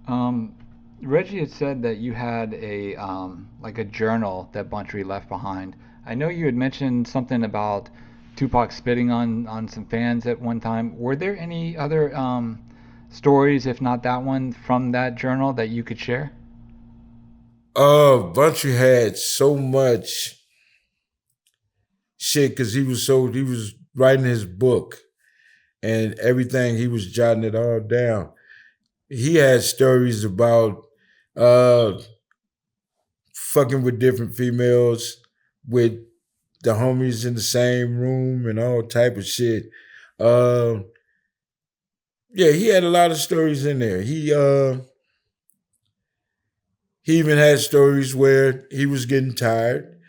Um, Reggie had said that you had a like a journal that Buntry left behind. I know you had mentioned something about Tupac spitting on some fans at one time. Were there any other stories, if not that one, from that journal that you could share? Buntry had so much shit because he was writing his book and everything. He was jotting it all down. He had stories about uh fucking with different females, with the homies in the same room and all type of shit. Uh, yeah, he had a lot of stories in there. He even had stories where he was getting tired.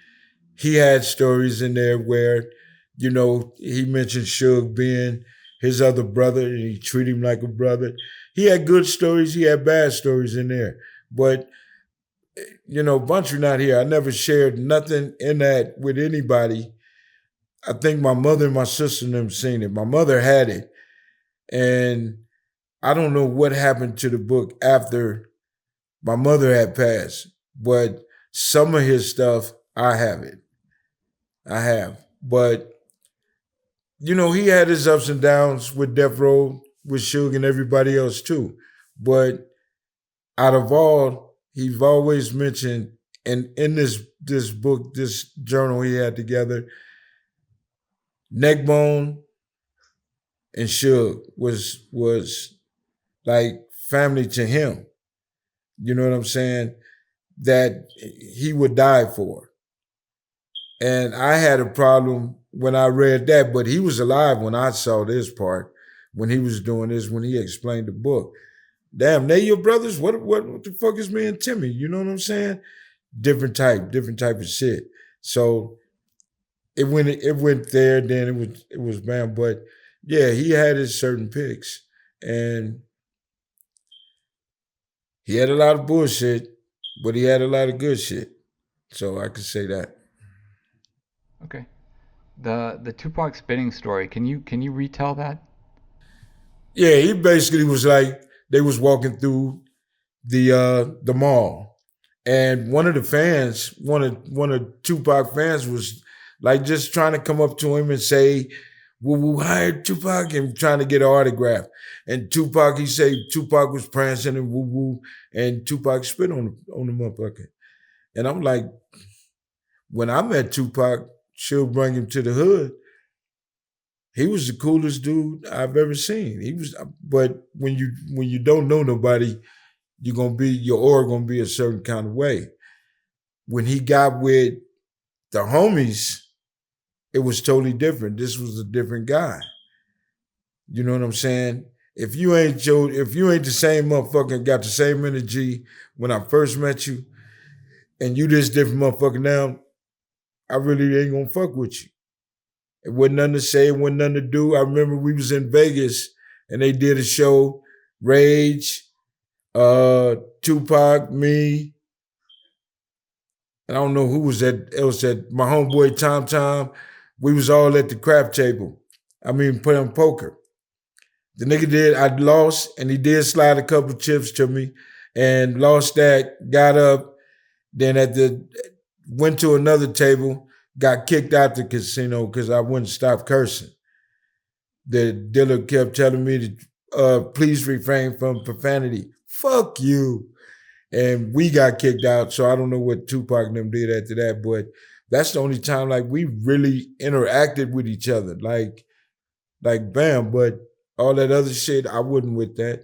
He had stories in there where, he mentioned Suge being his other brother and he treated him like a brother. He had good stories, he had bad stories in there. But, Buntry not here. I never shared nothing in that with anybody. I think my mother and my sister and them seen it. My mother had it. And I don't know what happened to the book after my mother had passed, but some of his stuff, I have it. I have. But, he had his ups and downs with Death Row, with Suge and everybody else too. But out of all, he's always mentioned, and in this book, this journal he had together, Neckbone and Suge was like family to him. You know what I'm saying? That he would die for. And I had a problem when I read that, but he was alive when I saw this part, when he was doing this, when he explained the book. Damn, they your brothers? What the fuck is me and Timmy? You know what I'm saying? Different type of shit. So it went there, then it was bam. But yeah, he had his certain picks. And he had a lot of bullshit, but he had a lot of good shit. So I could say that. Okay. The Tupac spitting story. Can you retell that? Yeah, he basically was like they was walking through the mall, and one of Tupac fans was like just trying to come up to him and say, "Woo woo, hired Tupac," and trying to get an autograph. And Tupac, he said Tupac was prancing and woo woo, and Tupac spit on the motherfucker. And I'm like, when I met Tupac, she'll bring him to the hood. He was the coolest dude I've ever seen. He was, but when you don't know nobody, your aura gonna be a certain kind of way. When he got with the homies, it was totally different. This was a different guy. You know what I'm saying? If you ain't the same motherfucker, got the same energy when I first met you, and you this different motherfucker now, I really ain't gonna fuck with you. It wasn't nothing to say, it wasn't nothing to do. I remember we was in Vegas and they did a show, Rage, Tupac, me, and I don't know who was that else, that my homeboy Tom Tom. We was all at the crap table. I mean, playing poker. The nigga did, I lost, and he did slide a couple chips to me, and lost that, got up, then went to another table, got kicked out the casino because I wouldn't stop cursing. The dealer kept telling me to please refrain from profanity. Fuck you. And we got kicked out. So I don't know what Tupac and them did after that, but that's the only time like we really interacted with each other. Like bam. But all that other shit, I wasn't with that.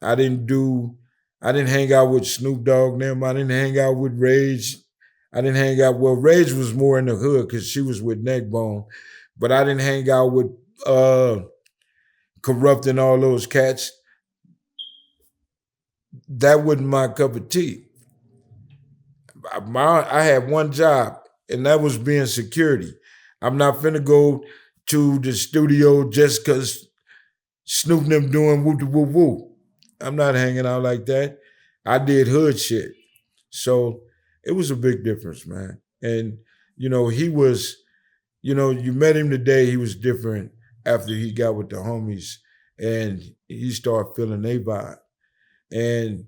I didn't do I didn't hang out with Snoop Dogg and them. I didn't hang out with Rage. I didn't hang out, well, Rage was more in the hood because she was with Neckbone. But I didn't hang out with corrupting all those cats. That wasn't my cup of tea. I had one job, and that was being security. I'm not finna go to the studio just because Snoop and them doing woo woo woo. I'm not hanging out like that. I did hood shit. So it was a big difference, man. And, he was, you met him today, he was different after he got with the homies and he started feeling their vibe. And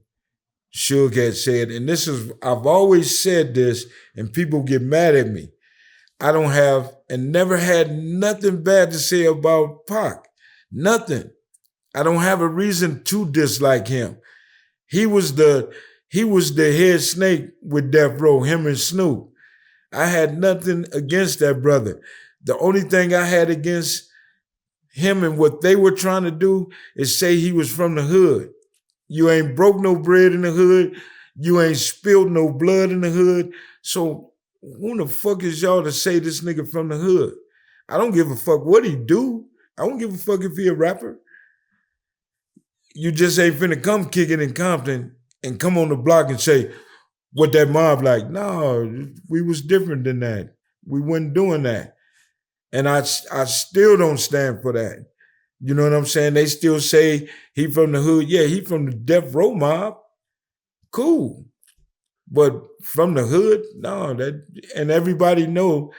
Suge had said, and this is, I've always said this, and people get mad at me. I don't have and never had nothing bad to say about Pac. Nothing. I don't have a reason to dislike him. He was the he was the head snake with Death Row, him and Snoop. I had nothing against that brother. The only thing I had against him and what they were trying to do is say he was from the hood. You ain't broke no bread in the hood. You ain't spilled no blood in the hood. So who the fuck is y'all to say this nigga from the hood? I don't give a fuck what he do. I don't give a fuck if he a rapper. You just ain't finna come kick it in Compton and come on the block and say what that mob like. No, we was different than that. We wasn't doing that. And I still don't stand for that. You know what I'm saying? They still say he from the hood. Yeah, he from the Death Row mob. Cool. But from the hood, no, that and everybody know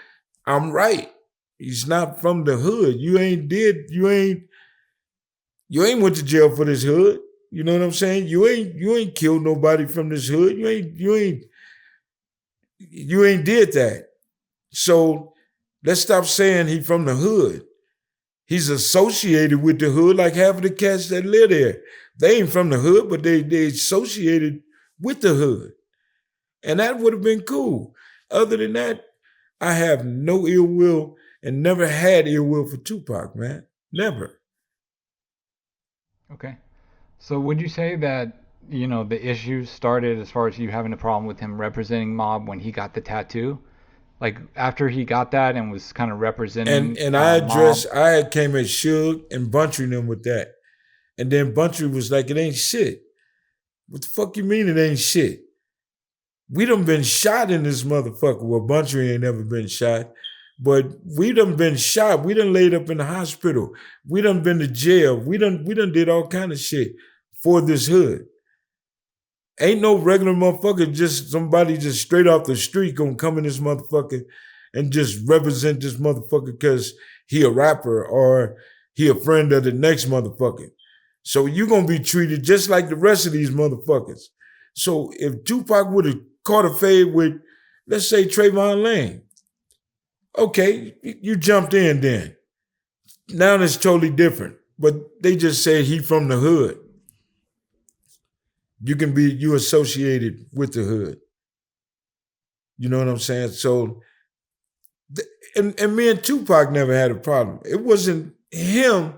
I'm right. He's not from the hood. You ain't went to jail for this hood. You know what I'm saying? You ain't killed nobody from this hood. You ain't did that. So let's stop saying he from the hood. He's associated with the hood like half of the cats that live there. They ain't from the hood, but they associated with the hood. And that would have been cool. Other than that, I have no ill will and never had ill will for Tupac, man. Never. Okay. So would you say that, the issues started as far as you having a problem with him representing Mob when he got the tattoo? Like after he got that and was kind of And representing and I Mob? addressed, I had came at Suge and Buntry them with that. And then Buntry was like, it ain't shit. What the fuck you mean it ain't shit? We done been shot in this motherfucker. Well, Buntry ain't never been shot. But we done been shot. We done laid up in the hospital. We done been to jail. We done did all kind of shit for this hood. Ain't no regular motherfucker, just somebody just straight off the street gonna come in this motherfucker and just represent this motherfucker because he a rapper or he a friend of the next motherfucker. So you gonna be treated just like the rest of these motherfuckers. So if Tupac would have caught a fade with, let's say Trayvon Lane, okay, you jumped in then. Now it's totally different. But they just say he from the hood. You associated with the hood. You know what I'm saying? So and me and Tupac never had a problem. It wasn't him,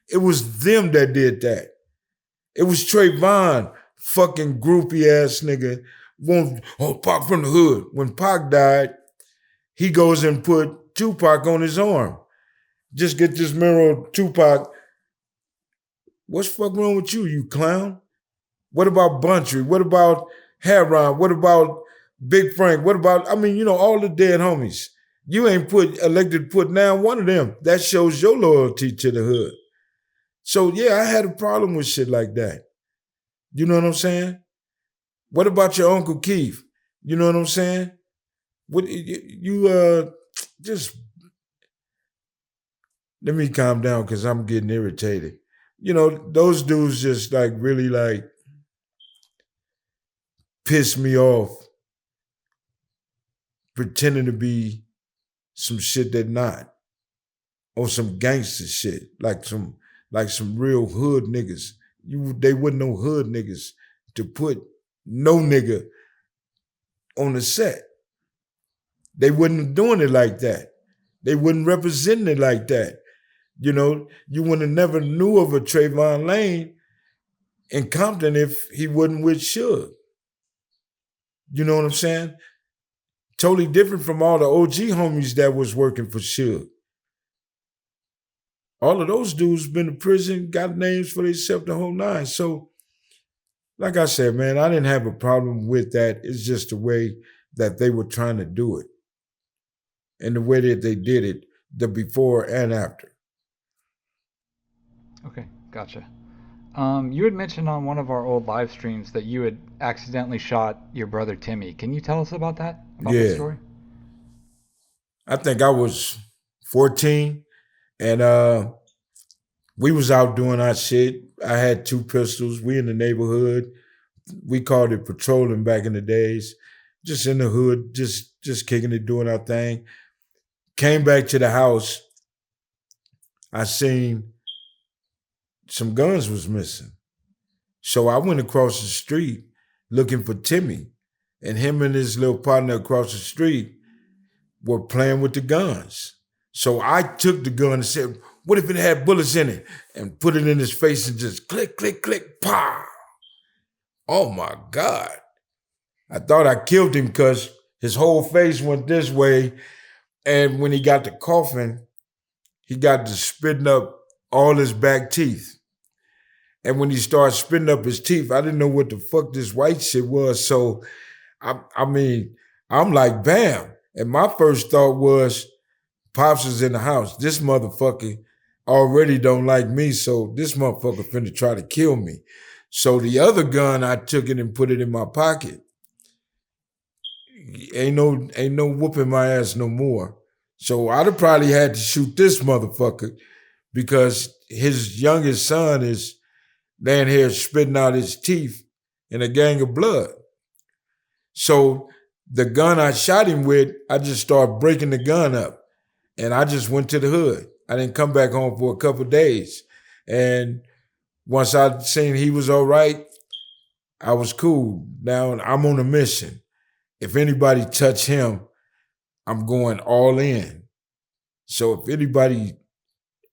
it was them that did that. It was Trayvon, fucking groupie ass nigga. Pac from the hood. When Pac died, he goes and put Tupac on his arm. Just get this mirror of Tupac. What's fuck wrong with you, you clown? What about Buntry? What about Heron? What about Big Frank? What about, all the dead homies? You ain't elected to put down one of them. That shows your loyalty to the hood. So yeah, I had a problem with shit like that. You know what I'm saying? What about your Uncle Keith? You know what I'm saying? What you just let me calm down because I'm getting irritated. Those dudes just like really like piss me off pretending to be some shit that not or some gangster shit like some real hood niggas. They wouldn't know hood niggas to put no nigga on the set. They wouldn't doing it like that. They wouldn't representing it like that. You would have never knew of a Trayvon Lane in Compton if he wasn't with Suge. You know what I'm saying? Totally different from all the OG homies that was working for Suge. All of those dudes been to prison, got names for themselves the whole nine. So, like I said, man, I didn't have a problem with that. It's just the way that they were trying to do it and the way that they did it, the before and after. Okay, gotcha. You had mentioned on one of our old live streams that you had accidentally shot your brother Timmy. Can you tell us about that? About that Yeah. story? I think I was 14 and we was out doing our shit. I had two pistols. We in the neighborhood. we called it patrolling back in the days. Just in the hood, just kicking it, doing our thing. Came back to the house. I seen some guns was missing. So I went across the street looking for Timmy. And him and his little partner across the street were playing with the guns. So I took the gun and said, "What if it had bullets in it?" And put it in his face and just click, click, click, pow. Oh my God. I thought I killed him because his whole face went this way. And when he got to coughing, he got to spitting up all his back teeth. And when he started spitting up his teeth, I didn't know what the fuck this white shit was. So, I mean, I'm like, bam. And my first thought was, Pops is in the house. This motherfucker already don't like me, so this motherfucker finna try to kill me. So the other gun, I took it and put it in my pocket. Ain't no whooping my ass no more. So I'd have probably had to shoot this motherfucker because his youngest son is laying here spitting out his teeth in a gang of blood. So the gun I shot him with, I just started breaking the gun up. And I just went to the hood. I didn't come back home for a couple of days. And once I seen he was all right, I was cool. Now I'm on a mission. If anybody touch him, I'm going all in. So if anybody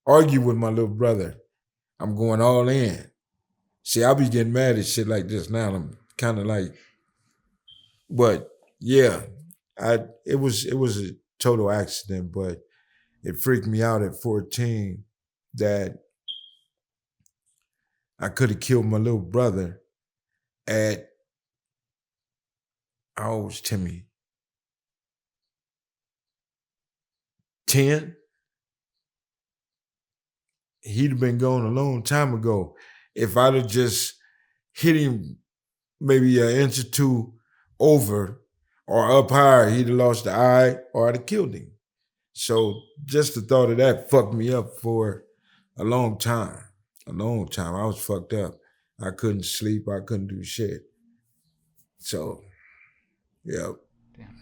argue with my little brother, I'm going all in. See, I be getting mad at shit like this now. I'm kind of like, but yeah, it was a total accident, but it freaked me out at 14 that I could have killed my little brother at, how old was Timmy? 10? He'd have been gone a long time ago. If I'd have just hit him maybe an inch or two over or up higher, he'd have lost the eye or I'd have killed him. So just the thought of that fucked me up for a long time. A long time. I was fucked up. I couldn't sleep. I couldn't do shit. So, yeah. Damn.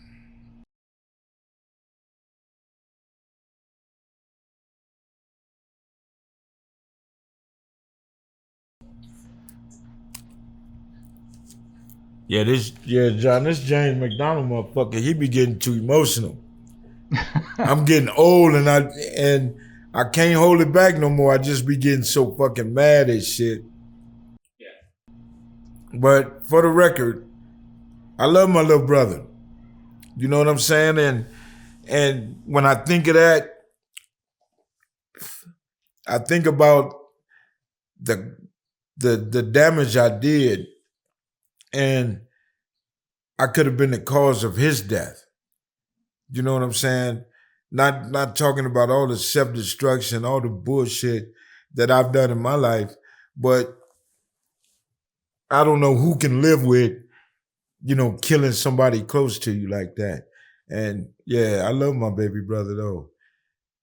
John, this James McDonald motherfucker, he be getting too emotional. I'm getting old and I can't hold it back no more. I just be getting so fucking mad at shit. But for the record, I love my little brother. You know what I'm saying? And when I think of that, I think about the the damage I did, and I could have been the cause of his death. You know what I'm saying? Not talking about all the self destruction, all the bullshit that I've done in my life, but I don't know who can live with, killing somebody close to you like that. And yeah, I love my baby brother though.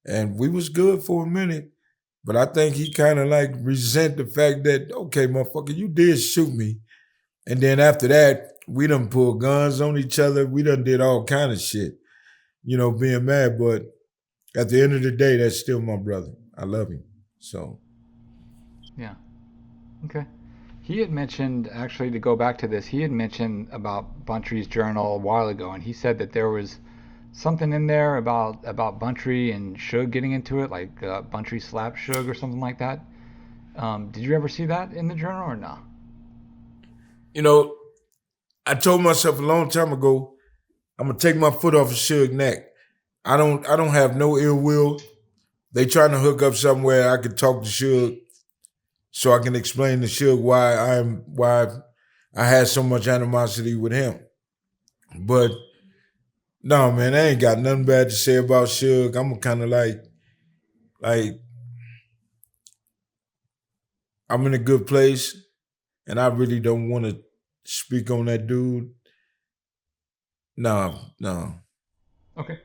And we was good for a minute, but I think he kind of like resent the fact that, okay, motherfucker, you did shoot me. And then after that, we done pulled guns on each other. We done did all kind of shit, being mad. But at the end of the day, that's still my brother. I love him. So, Yeah. Okay. He had mentioned, actually, to go back to this, he had mentioned about Buntry's journal a while ago, and he said that there was something in there about Buntry and Suge getting into it, like Buntry slapped Suge or something like that. Did you ever see that in the journal or no? you know, I told myself a long time ago, I'm gonna take my foot off of Suge's neck. I don't have no ill will. They trying to hook up somewhere I can talk to Suge so I can explain to Suge why I had so much animosity with him. But no, man, I ain't got nothing bad to say about Suge. I'm kind of like I'm in a good place, and I really don't want to speak on that dude. No, no. Okay.